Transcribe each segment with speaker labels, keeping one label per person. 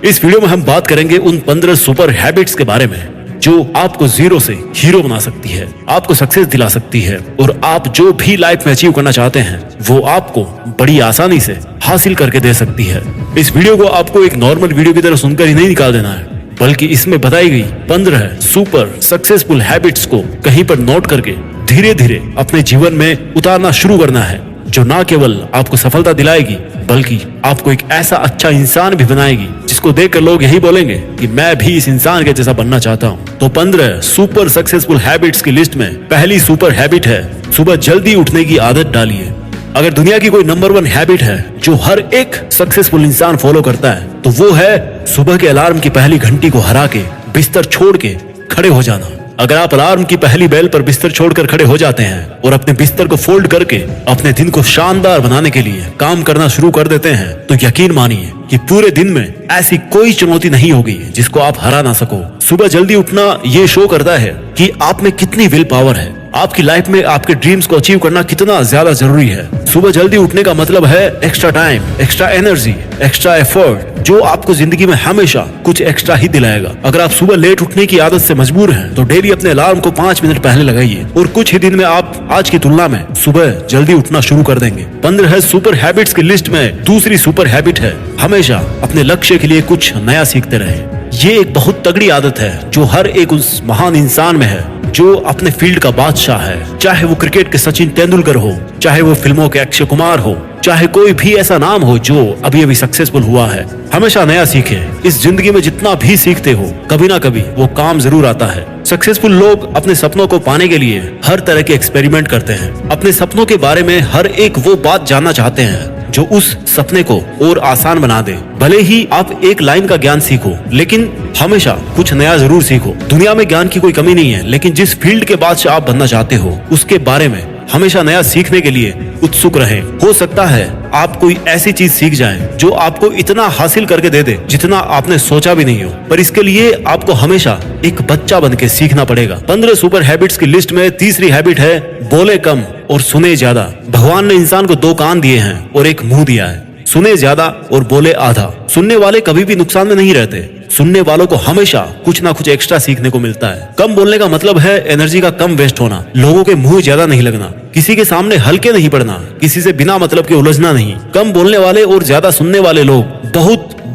Speaker 1: इस वीडियो में हम बात करेंगे उन 15 सुपर हैबिट्स के बारे में जो आपको जीरो से हीरो बना सकती है, आपको सक्सेस दिला सकती है और आप जो भी लाइफ में अचीव करना चाहते हैं वो आपको बड़ी आसानी से हासिल करके दे सकती है। इस वीडियो को आपको एक नॉर्मल वीडियो की तरह सुनकर ही नहीं निकाल देना है, बल्कि इसमें बताई गई 15 सुपर सक्सेसफुल हैबिट्स को कहीं पर नोट करके धीरे धीरे अपने जीवन में उतारना शुरू करना है, जो ना केवल आपको सफलता दिलाएगी बल्कि आपको एक ऐसा अच्छा इंसान भी बनाएगी जिसको देखकर लोग यही बोलेंगे कि मैं भी इस इंसान के जैसा बनना चाहता हूँ। तो 15 सुपर सक्सेसफुल हैबिट्स की लिस्ट में पहली सुपर हैबिट है सुबह जल्दी उठने की आदत डालिए। अगर दुनिया की कोई नंबर 1 हैबिट है जो हर एक सक्सेसफुल इंसान फॉलो करता है तो वो है सुबह के अलार्म की पहली घंटी को हरा के बिस्तर छोड़ के खड़े हो जाना। अगर आप अलार्म की पहली बेल पर बिस्तर छोड़कर खड़े हो जाते हैं और अपने बिस्तर को फोल्ड करके अपने दिन को शानदार बनाने के लिए काम करना शुरू कर देते हैं तो यकीन मानिए कि पूरे दिन में ऐसी कोई चुनौती नहीं होगी जिसको आप हरा ना सको। सुबह जल्दी उठना ये शो करता है कि आप में कितनी विल पावर है, आपकी लाइफ में आपके ड्रीम्स को अचीव करना कितना ज्यादा जरूरी है। सुबह जल्दी उठने का मतलब है extra time, extra energy, extra effort जो आपको जिंदगी में हमेशा कुछ एक्स्ट्रा ही दिलाएगा। अगर आप सुबह लेट उठने की आदत से मजबूर हैं तो डेली अपने अलार्म को 5 मिनट पहले लगाइए और कुछ ही दिन में आप आज की तुलना में सुबह जल्दी उठना शुरू कर देंगे। 15 सुपर हैबिट्स की लिस्ट में दूसरी सुपर हैबिट है हमेशा अपने लक्ष्य के लिए कुछ नया सीखते रहे। ये एक बहुत तगड़ी आदत है जो हर एक उस महान इंसान में है जो अपने फील्ड का बादशाह है। चाहे वो क्रिकेट के सचिन तेंदुलकर हो, चाहे वो फिल्मों के अक्षय कुमार हो, चाहे कोई भी ऐसा नाम हो जो अभी अभी सक्सेसफुल हुआ है, हमेशा नया सीखे। इस जिंदगी में जितना भी सीखते हो कभी ना कभी वो काम जरूर आता है। सक्सेसफुल लोग अपने सपनों को पाने के लिए हर तरह के एक्सपेरिमेंट करते हैं, अपने सपनों के बारे में हर एक वो बात जानना चाहते हैं जो उस सपने को और आसान बना दे। भले ही आप एक लाइन का ज्ञान सीखो लेकिन हमेशा कुछ नया जरूर सीखो। दुनिया में ज्ञान की कोई कमी नहीं है, लेकिन जिस फील्ड के बादशाह आप बनना चाहते हो उसके बारे में हमेशा नया सीखने के लिए उत्सुक रहें। हो सकता है आप कोई ऐसी चीज सीख जाएं जो आपको इतना हासिल करके दे दे जितना आपने सोचा भी नहीं हो, पर इसके लिए आपको हमेशा एक बच्चा बन के सीखना पड़ेगा। 15 सुपर हैबिट्स की लिस्ट में तीसरी हैबिट है बोले कम और सुने ज्यादा। भगवान ने इंसान को 2 कान दिए हैं और एक मुंह दिया है, सुने ज्यादा और बोले आधा। सुनने वाले कभी भी नुकसान में नहीं रहते, सुनने वालों को हमेशा कुछ ना कुछ एक्स्ट्रा सीखने को मिलता है। कम बोलने का मतलब है एनर्जी का कम वेस्ट होना, लोगों के मुंह ज्यादा नहीं लगना, किसी के सामने हल्के नहीं पड़ना, किसी से बिना मतलब के उलझना नहीं। कम बोलने वाले और ज्यादा सुनने वाले लोग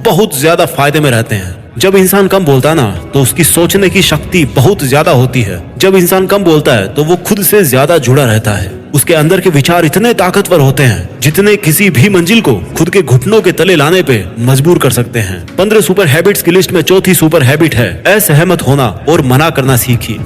Speaker 1: बहुत ज्यादा फायदे में रहते हैं। जब इंसान कम बोलता है ना तो उसकी सोचने की शक्ति बहुत ज्यादा होती है। जब इंसान कम बोलता है तो वो खुद से ज्यादा जुड़ा रहता है, उसके अंदर के विचार इतने ताकतवर होते हैं जितने किसी भी मंजिल को खुद के घुटनों के तले लाने पे मजबूर कर सकते हैं। 15 सुपर हैबिट्स की लिस्ट में चौथी सुपर हैबिट है असहमत होना और मना करना सीखिए।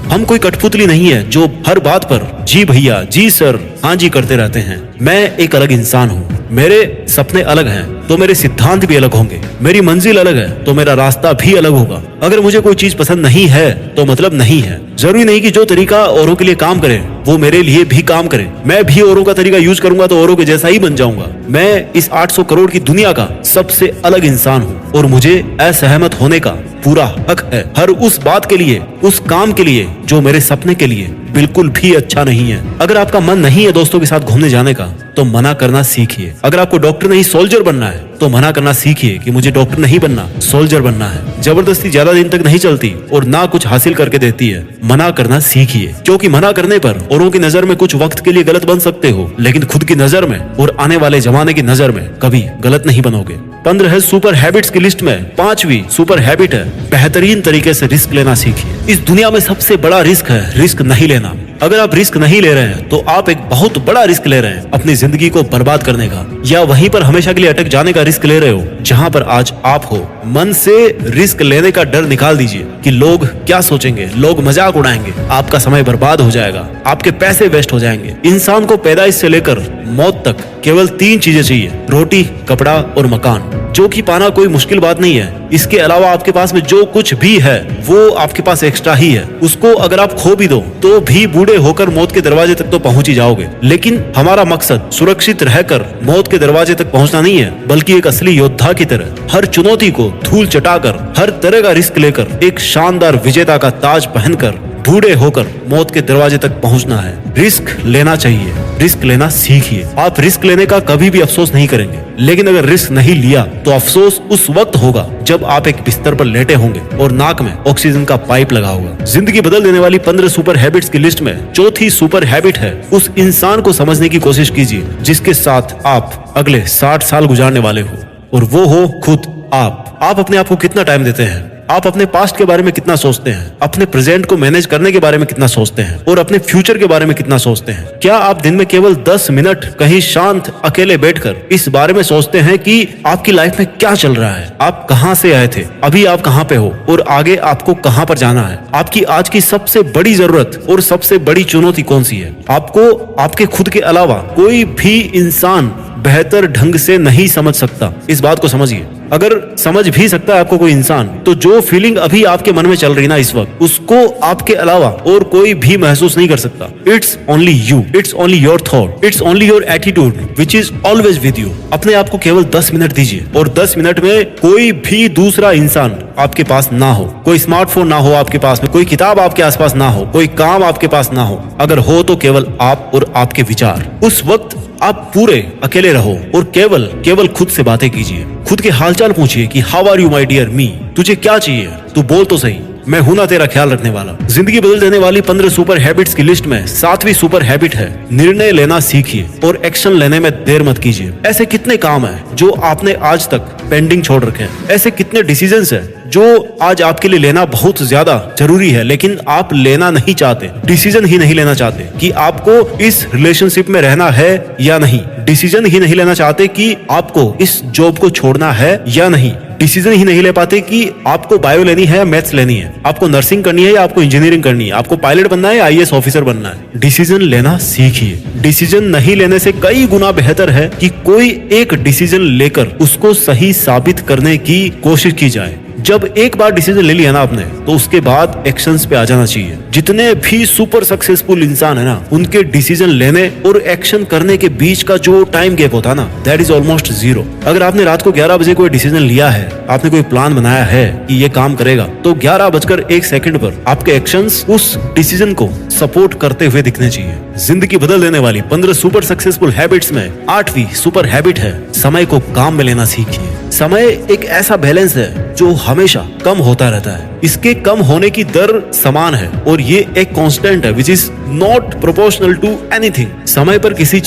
Speaker 1: हम कोई कठपुतली नहीं है जो हर बात पर जी भैया, जी सर, हाँ जी करते रहते हैं। मैं एक अलग इंसान हूँ, मेरे सपने अलग हैं तो मेरे सिद्धांत भी अलग होंगे, मेरी मंजिल अलग है तो मेरा रास्ता भी अलग होगा। अगर मुझे कोई चीज पसंद नहीं है तो मतलब नहीं है। जरूरी नहीं कि जो तरीका औरों के लिए काम करे वो मेरे लिए भी काम करे। मैं भी औरों का तरीका यूज करूंगा तो औरों के जैसा ही बन जाऊंगा। मैं इस 800 करोड़ की दुनिया का सबसे अलग इंसान हूँ और मुझे असहमत होने का पूरा हक है हर उस बात के लिए, उस काम के लिए जो मेरे सपने के लिए बिल्कुल भी अच्छा नहीं है। अगर आपका मन नहीं है दोस्तों के साथ घूमने जाने का तो मना करना सीखिए। अगर आपको डॉक्टर नहीं सोल्जर बनना है तो मना करना सीखिए कि मुझे डॉक्टर नहीं बनना, सोल्जर बनना है। जबरदस्ती ज्यादा दिन तक नहीं चलती और ना कुछ हासिल करके देती है। मना करना सीखिए, क्योंकि मना करने पर औरों की नजर में कुछ वक्त के लिए गलत बन सकते हो लेकिन खुद की नजर में और आने वाले जमाने की नजर में कभी गलत नहीं बनोगे। 15 सुपर हैबिट्स की लिस्ट में 5वीं सुपर हैबिट है बेहतरीन तरीके से रिस्क लेना सीखिए। इस दुनिया में सबसे बड़ा रिस्क है रिस्क नहीं लेना। अगर आप रिस्क नहीं ले रहे हैं तो आप एक बहुत बड़ा रिस्क ले रहे हैं अपनी जिंदगी को बर्बाद करने का, या वहीं पर हमेशा के लिए अटक जाने का रिस्क ले रहे हो जहां पर आज आप हो। मन से रिस्क लेने का डर निकाल दीजिए कि लोग क्या सोचेंगे, लोग मजाक उड़ाएंगे, आपका समय बर्बाद हो जाएगा, आपके पैसे वेस्ट हो जाएंगे। इंसान को पैदाइश से लेकर मौत तक केवल 3 चीजें चाहिए, रोटी, कपड़ा और मकान, जो कि पाना कोई मुश्किल बात नहीं है। इसके अलावा आपके पास में जो कुछ भी है वो आपके पास एक्स्ट्रा ही है। उसको अगर आप खो भी दो तो भी बूढ़े होकर मौत के दरवाजे तक तो पहुंच ही जाओगे। लेकिन हमारा मकसद सुरक्षित रहकर मौत के दरवाजे तक पहुंचना नहीं है, बल्कि एक असली योद्धा की तरह हर चुनौती को धूल चटाकर, हर तरह का रिस्क लेकर, एक शानदार विजेता का ताज पहनकर बूढ़े होकर मौत के दरवाजे तक पहुंचना है। रिस्क लेना चाहिए, रिस्क लेना सीखिए। आप रिस्क लेने का कभी भी अफसोस नहीं करेंगे, लेकिन अगर रिस्क नहीं लिया तो अफसोस उस वक्त होगा जब आप एक बिस्तर पर लेटे होंगे और नाक में ऑक्सीजन का पाइप लगा होगा। जिंदगी बदल देने वाली 15 सुपर हैबिट्स की लिस्ट में चौथी सुपर हैबिट है, उस इंसान को समझने की कोशिश कीजिए जिसके साथ आप अगले 60 साल गुजारने वाले हो, और वो हो खुद आप। आप अपने आप को कितना टाइम देते हैं? आप अपने पास्ट के बारे में कितना सोचते हैं? अपने प्रेजेंट को मैनेज करने के बारे में कितना सोचते हैं? और अपने फ्यूचर के बारे में कितना सोचते हैं? क्या आप दिन में केवल 10 मिनट कहीं शांत अकेले बैठकर इस बारे में सोचते हैं कि आपकी लाइफ में क्या चल रहा है? आप कहां से आए थे, अभी आप कहां पे हो, और आगे आपको कहां पर जाना है? आपकी आज की सबसे बड़ी जरूरत और सबसे बड़ी चुनौती कौन सी है? आपको आपके खुद के अलावा कोई भी इंसान बेहतर ढंग से नहीं समझ सकता। इस बात को समझिए। अगर समझ भी सकता है आपको कोई इंसान, तो जो फीलिंग अभी आपके मन में चल रही ना इस वक्त, उसको आपके अलावा और कोई भी महसूस नहीं कर सकता। It's only you, it's only your thought, it's only your attitude which is always with you. अपने आप को केवल 10 मिनट दीजिए, और 10 मिनट में कोई भी दूसरा इंसान आपके पास ना हो, कोई स्मार्टफोन ना हो आपके पास में, कोई किताब आपके आसपास ना हो, कोई काम आपके पास ना हो। अगर हो तो केवल आप और आपके विचार। उस वक्त आप पूरे अकेले रहो और केवल खुद से बातें कीजिए। खुद के हालचाल पूछिए कि how are you my dear मी, तुझे क्या चाहिए, तू बोल तो सही, मैं हूं ना तेरा ख्याल रखने वाला। जिंदगी बदल देने वाली 15 सुपर हैबिट्स की लिस्ट में 7वीं सुपर हैबिट है, निर्णय लेना सीखिए और एक्शन लेने में देर मत कीजिए। ऐसे कितने काम हैं जो आपने आज तक पेंडिंग छोड़ रखे हैं? ऐसे कितने डिसीजंस हैं जो आज आपके लिए लेना बहुत ज्यादा जरूरी है, लेकिन आप लेना नहीं चाहते, डिसीजन ही नहीं लेना चाहते कि आपको इस रिलेशनशिप में रहना है या नहीं, डिसीजन ही नहीं लेना चाहते कि आपको इस जॉब को छोड़ना है या नहीं, डिसीजन ही नहीं ले पाते कि आपको बायो लेनी है या मैथ्स लेनी है, आपको नर्सिंग करनी है या आपको इंजीनियरिंग करनी है, आपको पायलट बनना है या आईएएस ऑफिसर बनना है। डिसीजन लेना सीखिए। डिसीजन नहीं लेने से कई गुना बेहतर है कि कोई एक डिसीजन लेकर उसको सही साबित करने की कोशिश की जाए। जब एक बार डिसीजन ले लिया ना आपने, तो उसके बाद एक्शंस पे आ जाना चाहिए। जितने भी सुपर सक्सेसफुल इंसान है ना, उनके डिसीजन लेने और एक्शन करने के बीच का जो टाइम गैप होता है ना, दैट इज ऑलमोस्ट 0। अगर आपने रात को 11 बजे कोई डिसीजन लिया है, आपने कोई प्लान बनाया है कि ये काम करेगा, तो 11:01 पर आपके एक्शंस उस डिसीजन को सपोर्ट करते हुए दिखने चाहिए। जिंदगी बदल देने वाली 15 सुपर सक्सेसफुल हैबिट्स में 8वीं सुपर हैबिट है, समय को काम में लेना सीखिए। समय एक ऐसा बैलेंस है जो हमेशा कम होता रहता है। इसके कम होने की दर समान है और ये एक कांस्टेंट है which is not proportional to anything. समय पर किसी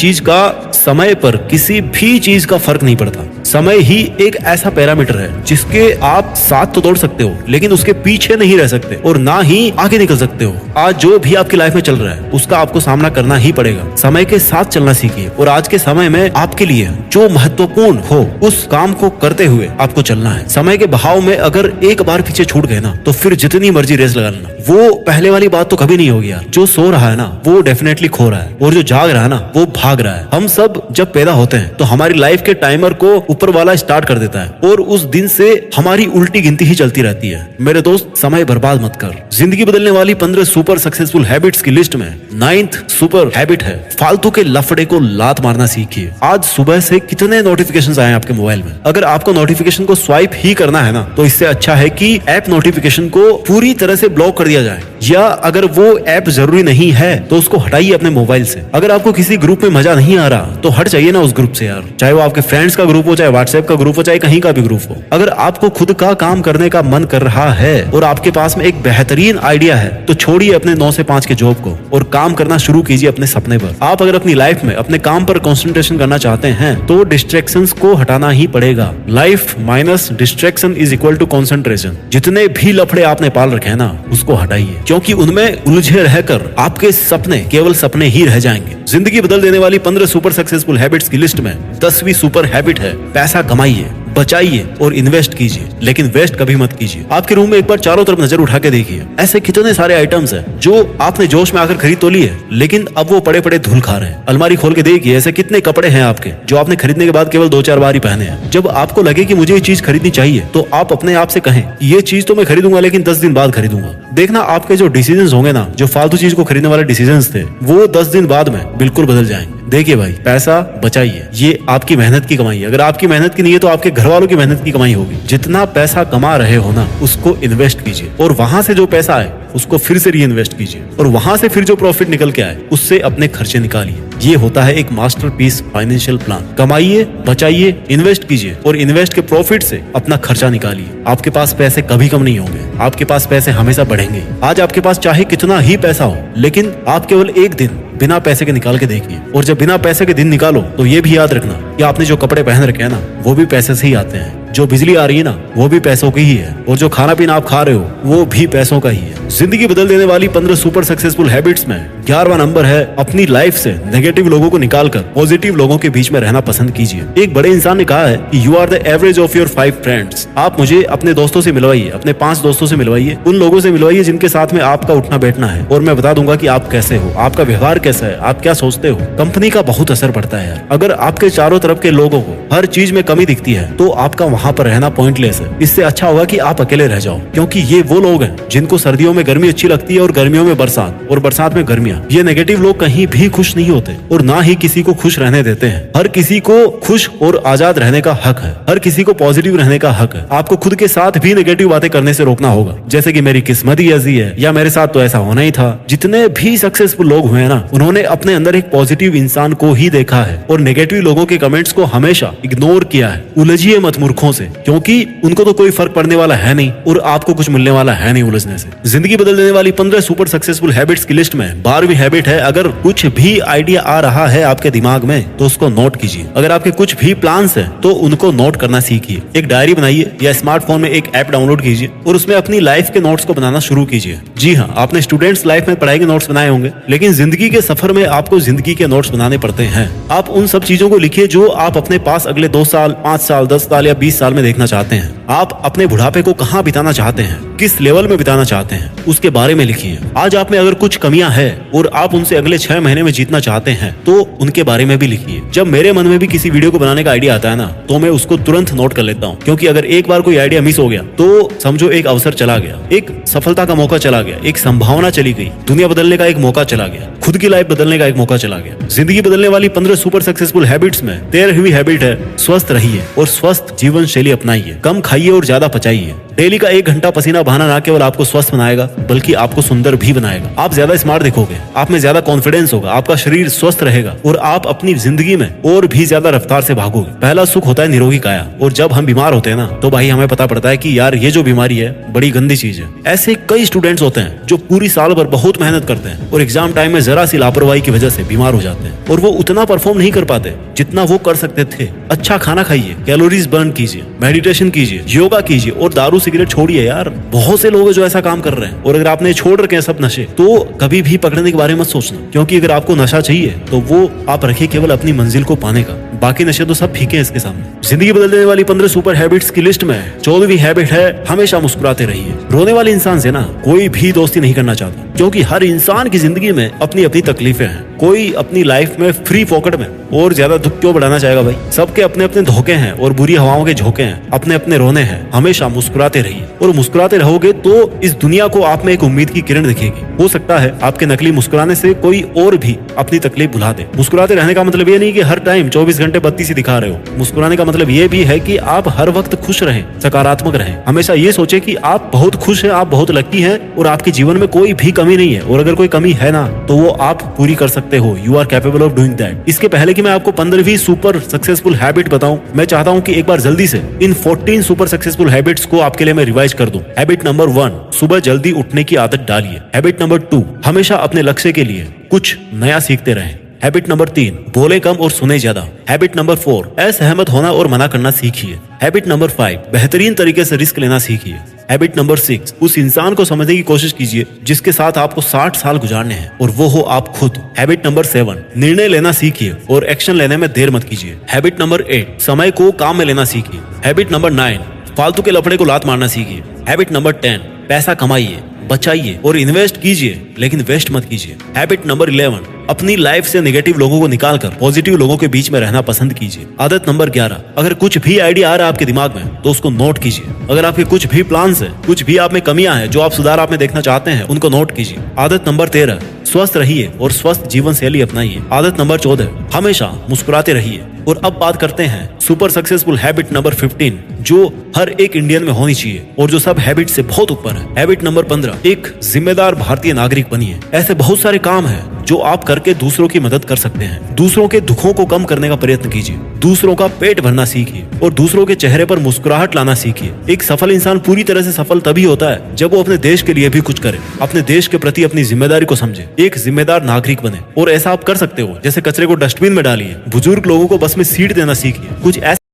Speaker 1: भी चीज का फर्क नहीं पड़ता। समय ही एक ऐसा पैरामीटर है जिसके आप साथ तो दौड़ सकते हो, लेकिन उसके पीछे नहीं रह सकते और ना ही आगे निकल सकते हो। आज जो भी आपकी लाइफ में चल रहा है उसका आपको सामना करना ही पड़ेगा। समय के साथ चलना सीखिए और आज के समय में आपके लिए जो महत्वपूर्ण हो उस काम को करते हुए आपको चलना है। समय के बहाव में अगर एक बार पीछे छूट गए ना, तो फिर जितनी मर्जी रेस लगा लेना, वो पहले वाली बात तो कभी नहीं होगी यार। जो सो रहा है ना वो डेफिनेटली खो रहा है, और जो जाग रहा है ना वो भाग रहा है। हम सब जब पैदा होते हैं तो हमारी लाइफ के टाइमर को ऊपर वाला स्टार्ट कर देता है और उस दिन से हमारी उल्टी गिनती ही चलती रहती है। मेरे दोस्त, समय बर्बाद मत कर। जिंदगी बदलने वाली 15 सुपर सक्सेसफुल हैबिट्स की लिस्ट में 9th सुपर हैबिट है, फालतू के लफड़े को लात मारना सीखिए। आज सुबह से कितने नोटिफिकेशंस आए आपके मोबाइल में? अगर आपको नोटिफिकेशन को स्वाइप ही करना है ना, तो इससे अच्छा है कि ऐप नोटिफिकेशन को पूरी तरह से ब्लॉक कर दिया जाए, या अगर वो ऐप जरूरी नहीं है तो उसको हटाइए अपने मोबाइल से। अगर आपको किसी ग्रुप में मजा नहीं आ रहा तो हट जाइए ना उस ग्रुप से यार, चाहे वो आपके फ्रेंड्स का ग्रुप हो, चाहे व्हाट्सएप का ग्रुप हो, चाहे कहीं का भी ग्रुप हो। अगर आपको खुद का काम करने का मन कर रहा है और आपके पास में एक बेहतरीन आइडिया है, तो छोड़िए अपने 9 से 5 के जॉब को और काम करना शुरू कीजिए अपने सपने पर। आप अगर अपनी लाइफ में अपने काम पर कंसंट्रेशन करना चाहते हैं तो डिस्ट्रैक्शंस को हटाना ही पड़ेगा। Life minus distraction is equal to concentration. जितने भी लफड़े आपने पाल रखे हैं ना, उसको हटाइए, क्योंकि उनमें उलझे रहकर आपके सपने केवल सपने ही रह जाएंगे। जिंदगी बदल देने वाली 15 सुपर सक्सेसफुल हैबिट्स की लिस्ट में 10वीं सुपर हैबिट है, पैसा कमाइए, बचाइए और इन्वेस्ट कीजिए, लेकिन वेस्ट कभी मत कीजिए। आपके रूम में एक बार चारों तरफ नजर उठा के देखिए, ऐसे कितने सारे आइटम्स हैं जो आपने जोश में आकर खरीद तो लिए, लेकिन अब वो पड़े पड़े धूल खा रहे हैं। अलमारी खोल के देखिए, ऐसे कितने कपड़े हैं आपके जो आपने खरीदने के बाद केवल 2-4 बार ही पहने हैं। जब आपको लगे कि मुझे ये चीज खरीदनी चाहिए, तो आप अपने आप से कहें ये चीज तो मैं खरीदूंगा, लेकिन 10 दिन बाद खरीदूंगा। देखना आपके जो डिसीजन होंगे ना, जो फालतू चीज को खरीदने वाले डिसीजन थे, वो 10 दिन बाद में बिल्कुल बदल जाएंगे। देखिए भाई, पैसा बचाइए, ये आपकी मेहनत की कमाई है। अगर आपकी मेहनत की नहीं है तो आपके घर वालों की मेहनत की कमाई होगी। जितना पैसा कमा रहे हो ना, उसको इन्वेस्ट कीजिए और वहां से जो पैसा आए उसको फिर से री इन्वेस्ट कीजिए और वहां से फिर जो प्रॉफिट निकल के आए उससे अपने खर्चे निकालिए। ये होता है एक मास्टरपीस फाइनेंशियल प्लान। कमाइए, बचाइए, इन्वेस्ट कीजिए और इन्वेस्ट के प्रॉफिट से अपना खर्चा निकालिए। आपके पास पैसे कभी कम नहीं होंगे, आपके पास पैसे हमेशा बढ़ेंगे। आज आपके पास चाहे कितना ही पैसा हो, लेकिन आप केवल एक दिन बिना पैसे के निकाल के देखिए, और जब बिना पैसे के दिन निकालो तो ये भी याद रखना कि आपने जो कपड़े पहन रखे हैं ना, वो भी पैसे से ही आते हैं। जो बिजली आ रही है ना, वो भी पैसों की ही है, और जो खाना पीना आप खा रहे हो वो भी पैसों का ही है। जिंदगी बदल देने वाली 15 सुपर सक्सेसफुल हैबिट्स में 11वां नंबर है, अपनी लाइफ से नेगेटिव लोगों को निकालकर पॉजिटिव लोगों के बीच में रहना पसंद कीजिए। एक बड़े इंसान ने कहा है कि you are the average of your 5 friends. आप मुझे अपने दोस्तों से मिलवाइए, अपने 5 दोस्तों से मिलवाइए, उन लोगों से मिलवाइए जिनके साथ में आपका उठना बैठना है, और मैं बता दूंगा कि आप कैसे हो, आपका व्यवहार कैसा है, आप क्या सोचते हो। कंपनी का बहुत असर पड़ता है यार। अगर आपके चारों तरफ के लोगों को हर चीज में कमी दिखती है तो आपका वहां पर रहना पॉइंटलेस है। इससे अच्छा होगा कि आप अकेले रह जाओ, क्योंकि ये वो लोग हैं जिनको सर्दियों में गर्मी अच्छी लगती है और गर्मियों में बरसात, और बरसात में गर्मियां। ये नेगेटिव लोग कहीं भी खुश नहीं होते और ना ही किसी को खुश रहने देते हैं। हर किसी को खुश और आजाद रहने का हक है, हर किसी को पॉजिटिव रहने का हक है। आपको खुद के साथ भी नेगेटिव बातें करने से रोकना होगा, जैसे कि मेरी किस्मत ही ऐसी है, या मेरे साथ तो ऐसा होना ही था। जितने भी सक्सेसफुल लोग हुए ना, उन्होंने अपने अंदर एक पॉजिटिव इंसान को ही देखा है और नेगेटिव लोगों के कमेंट्स को हमेशा इग्नोर किया है। उलझिए मत मूर्खों से, क्योंकि उनको तो कोई फर्क पड़ने वाला है नहीं और आपको कुछ मिलने वाला है नहीं उलझने से। जिंदगी बदल देने वाली 15 सुपर सक्सेसफुल हैबिट्स की लिस्ट में 12वीं हैबिट है, अगर कुछ भी आइडिया आ रहा है आपके दिमाग में तो उसको नोट कीजिए। अगर आपके कुछ भी प्लान्स हैं तो उनको नोट करना सीखिए। एक डायरी बनाइए या स्मार्टफोन में एक ऐप डाउनलोड कीजिए और उसमें अपनी लाइफ के नोट्स को बनाना शुरू कीजिए। जी हाँ, आपने स्टूडेंट्स लाइफ में पढ़ाई के नोट्स बनाए होंगे, लेकिन जिंदगी के सफर में आपको जिंदगी के नोट्स बनाने पड़ते हैं। आप उन सब चीजों को लिखिए जो आप अपने पास अगले 2 साल, 5 साल, 10 साल या 20 साल में देखना चाहते हैं। आप अपने बुढ़ापे को कहाँ बिताना चाहते हैं, किस लेवल में बिताना चाहते हैं, उसके बारे में लिखिए। आज आप में अगर कुछ कमियां हैं और आप उनसे अगले 6 महीने में जीतना चाहते हैं तो उनके बारे में भी लिखिए। जब मेरे मन में भी किसी वीडियो को बनाने का आइडिया आता है ना, तो मैं उसको तुरंत नोट कर लेता हूँ, क्योंकि अगर एक बार कोई आइडिया मिस हो गया तो समझो एक अवसर चला गया, एक सफलता का मौका चला गया, एक संभावना चली गई, दुनिया बदलने का एक मौका चला गया, खुद की लाइफ बदलने का एक मौका चला गया। जिंदगी बदलने वाली 15 सुपर सक्सेसफुल हैबिट्स में 13वीं हैबिट है, स्वस्थ रहिए और स्वस्थ जीवन शैली अपनाइए। कम खाइए और ज्यादा पचाइए। डेली का 1 घंटा पसीना बहाना ना केवल आपको स्वस्थ बनाएगा बल्कि आपको सुंदर भी बनाएगा। आप ज्यादा स्मार्ट दिखोगे, आप में ज्यादा कॉन्फिडेंस होगा, आपका शरीर स्वस्थ रहेगा और आप अपनी जिंदगी में और भी ज्यादा रफ्तार से भागोगे। पहला सुख होता है निरोगी काया, और जब हम बीमार होते हैं ना तो भाई हमें पता पड़ता है कि यार ये जो बीमारी है बड़ी गंदी चीज है। ऐसे कई स्टूडेंट्स होते हैं जो पूरी साल भर बहुत मेहनत करते हैं और एग्जाम टाइम में जरा सी लापरवाही की वजह से बीमार हो जाते हैं और वो उतना परफॉर्म नहीं कर पाते जितना वो कर सकते थे। अच्छा खाना खाइए, कैलोरीज बर्न कीजिए, मेडिटेशन कीजिए, योगा कीजिए और दारू सिगरेट छोड़िए। यार बहुत से लोग जो ऐसा काम कर रहे हैं, और अगर आपने छोड़ रखे हैं सब नशे तो कभी भी पकड़ने के बारे में मत सोचना, क्योंकि अगर आपको नशा चाहिए तो वो आप रखिए केवल अपनी मंजिल को पाने का, बाकी नशे तो सब फीके हैं इसके सामने। जिंदगी बदल देने वाली 15 सुपर हैबिट्स की लिस्ट में 14वीं हैबिट है, हमेशा मुस्कुराते रहिए। रोने वाले इंसान से ना कोई भी दोस्ती नहीं करना चाहता, क्योंकि हर इंसान की जिंदगी में अपनी अपनी तकलीफें हैं। कोई अपनी लाइफ में फ्री पॉकेट में और ज्यादा दुख क्यों बढ़ाना चाहेगा भाई। सबके अपने अपने धोखे हैं और बुरी हवाओं के झोंके हैं, अपने अपने रोने हैं। हमेशा मुस्कुराते रहिए, और मुस्कुराते रहोगे तो इस दुनिया को आप में एक उम्मीद की किरण दिखेगी। हो सकता है आपके नकली मुस्कुराने से कोई और भी अपनी तकलीफ भुला दे। मुस्कुराते रहने का मतलब ये नहीं कि हर टाइम 24 घंटे बत्ती सी दिखा रहे हो। मुस्कुराने का मतलब ये भी है कि आप हर वक्त खुश रहें, सकारात्मक रहें। हमेशा ये सोचे कि आप बहुत खुश हैं, आप बहुत लकी हैं और आपके जीवन में कोई भी कमी नहीं है, और अगर कोई कमी है ना तो वो आप पूरी कर सकते हो। You are capable of doing that. इसके पहले कि मैं आपको 15वीं सुपर सक्सेसफुल हैबिट बताऊं, मैं चाहता हूं कि एक बार जल्दी से इन 14 सुपर सक्सेसफुल हैबिट्स को आपके लिए मैं रिवाइज कर दूं। हैबिट नंबर 1, सुबह जल्दी उठने की आदत डालिए। हैबिट नंबर 2, हमेशा अपने लक्ष्य के लिए कुछ नया सीखते रहें। हैबिट नंबर 3, बोले कम और सुने ज्यादा। हैबिट नंबर 4, असहमत होना और मना करना सीखिए। हैबिट नंबर 5, बेहतरीन तरीके से रिस्क लेना सीखिए। हैबिट नंबर 6, उस इंसान को समझने की कोशिश कीजिए जिसके साथ आपको 60 साल गुजारने हैं, और वो हो आप खुद। हैबिट नंबर 7, निर्णय लेना सीखिए और एक्शन लेने में देर मत कीजिए। हैबिट नंबर 8, समय को काम में लेना सीखिए। हैबिट नंबर 9, फालतू के लफड़े को लात मारना सीखिए। हैबिट नंबर 10, पैसा कमाइए, बचाइए और इन्वेस्ट कीजिए, लेकिन वेस्ट मत कीजिए। हैबिट नंबर 11, अपनी लाइफ से नेगेटिव लोगों को निकालकर पॉजिटिव लोगों के बीच में रहना पसंद कीजिए। आदत नंबर 11, अगर कुछ भी आइडिया आ रहा है आपके दिमाग में तो उसको नोट कीजिए। अगर आपके कुछ भी प्लान्स हैं, कुछ भी आप में कमियां हैं जो आप सुधार आप में देखना चाहते हैं, उनको नोट कीजिए। आदत नंबर 13, स्वस्थ रहिए और स्वस्थ जीवन शैली अपनाइए। आदत नंबर 14, हमेशा मुस्कुराते रहिए। और अब बात करते हैं सुपर सक्सेसफुल हैबिट नंबर 15, जो हर एक इंडियन में होनी चाहिए और जो सब हैबिट से बहुत ऊपर है। हैबिट नंबर 15, एक जिम्मेदार भारतीय नागरिक बनिए। ऐसे बहुत सारे काम हैं जो आप करके दूसरों की मदद कर सकते हैं। दूसरों के दुखों को कम करने का प्रयत्न कीजिए, दूसरों का पेट भरना सीखिए और दूसरों के चेहरे पर मुस्कुराहट लाना सीखिए। एक सफल इंसान पूरी तरह से सफल तभी होता है जब वो अपने देश के लिए भी कुछ करे, अपने देश के प्रति अपनी जिम्मेदारी को समझे, एक जिम्मेदार नागरिक बने। और ऐसा आप कर सकते हो, जैसे कचरे को डस्टबिन में डालिए, बुजुर्ग लोगों को बस में सीट देना सीखिए, कुछ ऐसा